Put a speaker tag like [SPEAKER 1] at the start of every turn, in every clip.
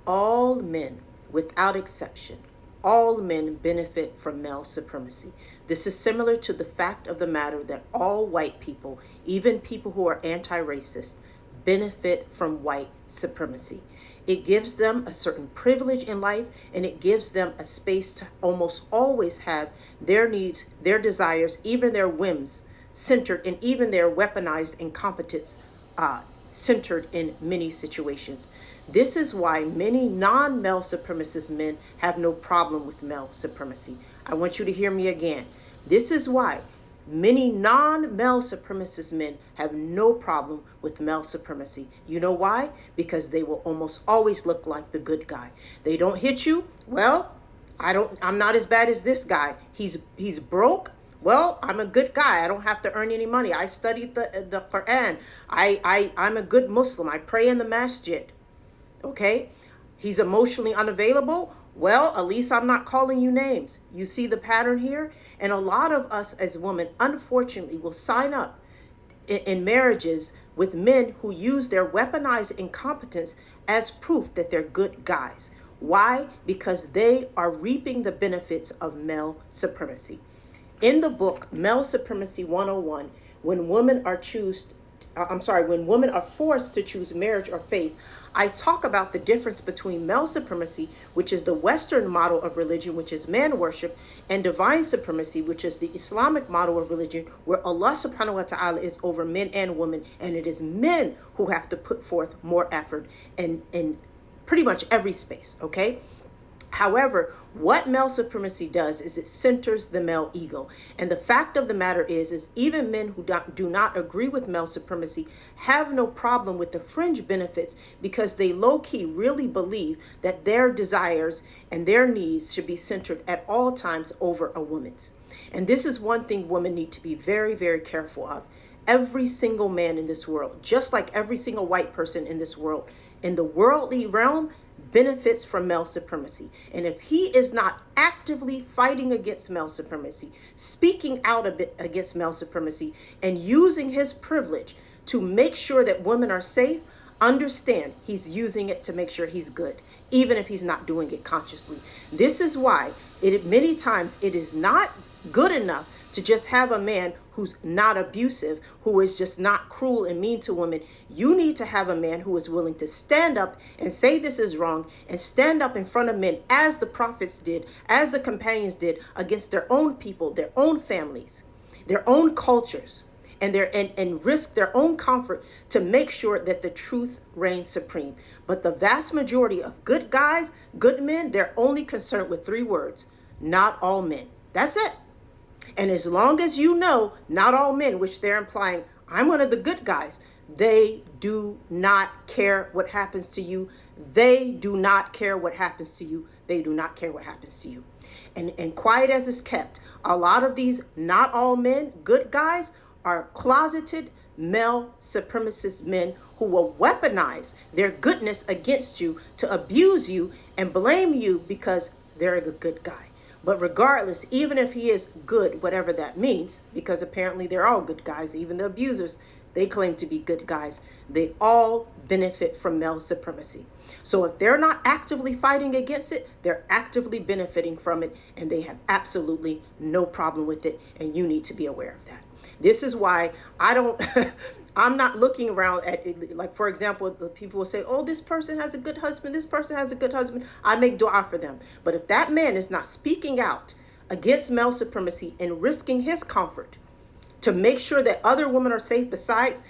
[SPEAKER 1] All men, without exception, all men benefit from male supremacy. This is similar to the fact of the matter that all white people, even people who are anti-racist, benefit from white supremacy. It gives them a certain privilege in life, and it gives them a space to almost always have their needs, their desires, even their whims centered, and even their weaponized incompetence centered in many situations. This is why many non-male supremacist men have no problem with male supremacy. I want you to hear me again. This is why many non-male supremacist men have no problem with male supremacy. You know why? Because they will almost always look like the good guy. They don't hit you. Well, I'm not as bad as this guy. He's broke. Well, I'm a good guy. I don't have to earn any money. I studied the Quran. I'm a good Muslim. I pray in the masjid. Okay? He's emotionally unavailable. Well, at least I'm not calling you names. You see the pattern here? And a lot of us as women, unfortunately, will sign up in marriages with men who use their weaponized incompetence as proof that they're good guys. Why? Because they are reaping the benefits of male supremacy. In the book, Male Supremacy 101, when women are forced to choose marriage or faith, I talk about the difference between male supremacy, which is the Western model of religion, which is man worship, and divine supremacy, which is the Islamic model of religion, where Allah subhanahu wa ta'ala is over men and women, and it is men who have to put forth more effort in pretty much every space, okay? However, what male supremacy does is it centers the male ego. And the fact of the matter is even men who do not agree with male supremacy have no problem with the fringe benefits, because they low-key really believe that their desires and their needs should be centered at all times over a woman's. And this is one thing women need to be very, very careful of. Every single man in this world, just like every single white person in this world, in the worldly realm, benefits from male supremacy. And if he is not actively fighting against male supremacy, speaking out a bit against male supremacy, and using his privilege to make sure that women are safe, understand he's using it to make sure he's good, even if he's not doing it consciously. This is why many times it is not good enough to just have a man who's not abusive, who is just not cruel and mean to women. You need to have a man who is willing to stand up and say this is wrong, and stand up in front of men, as the prophets did, as the companions did, against their own people, their own families, their own cultures, and risk their own comfort to make sure that the truth reigns supreme. But the vast majority of good guys, good men, they're only concerned with 3 words: not all men. That's it. And as long as you know, not all men, which they're implying, I'm one of the good guys, they do not care what happens to you. They do not care what happens to you. They do not care what happens to you. And quiet as is kept, a lot of these not all men, good guys, are closeted male supremacist men who will weaponize their goodness against you to abuse you and blame you because they're the good guy. But regardless, even if he is good, whatever that means, because apparently they're all good guys, even the abusers, they claim to be good guys. They all benefit from male supremacy. So if they're not actively fighting against it, they're actively benefiting from it, and they have absolutely no problem with it, and you need to be aware of that. This is why I'm not looking around at it. Like, for example, the people will say, oh, this person has a good husband. This person has a good husband. I make dua for them. But if that man is not speaking out against male supremacy and risking his comfort to make sure that other women are safe besides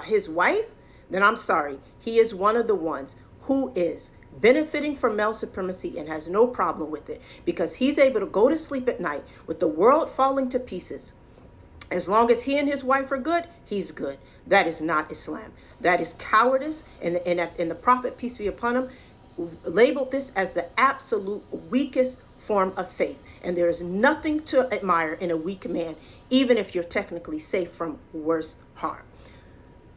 [SPEAKER 1] his wife, then I'm sorry. He is one of the ones who is benefiting from male supremacy and has no problem with it, because he's able to go to sleep at night with the world falling to pieces. As long as he and his wife are good, he's good. That is not Islam. That is cowardice. And the Prophet, peace be upon him, labeled this as the absolute weakest form of faith. And there is nothing to admire in a weak man, even if you're technically safe from worse harm.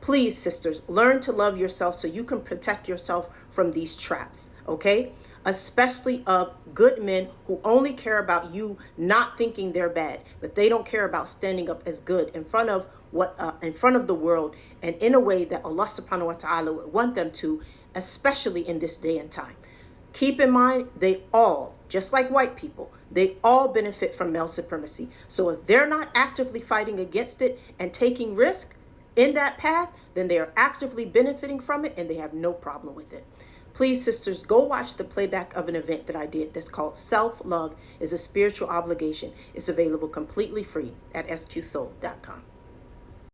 [SPEAKER 1] Please, sisters, learn to love yourself so you can protect yourself from these traps, okay? Especially of good men who only care about you not thinking they're bad, but they don't care about standing up as good in front of the world, and in a way that Allah subhanahu wa ta'ala would want them to, especially in this day and time. Keep in mind, they all, just like white people, they all benefit from male supremacy. So if they're not actively fighting against it and taking risk in that path, then they are actively benefiting from it and they have no problem with it. Please, sisters, go watch the playback of an event that I did that's called Self-Love is a Spiritual Obligation. It's available completely free at sqsoul.com.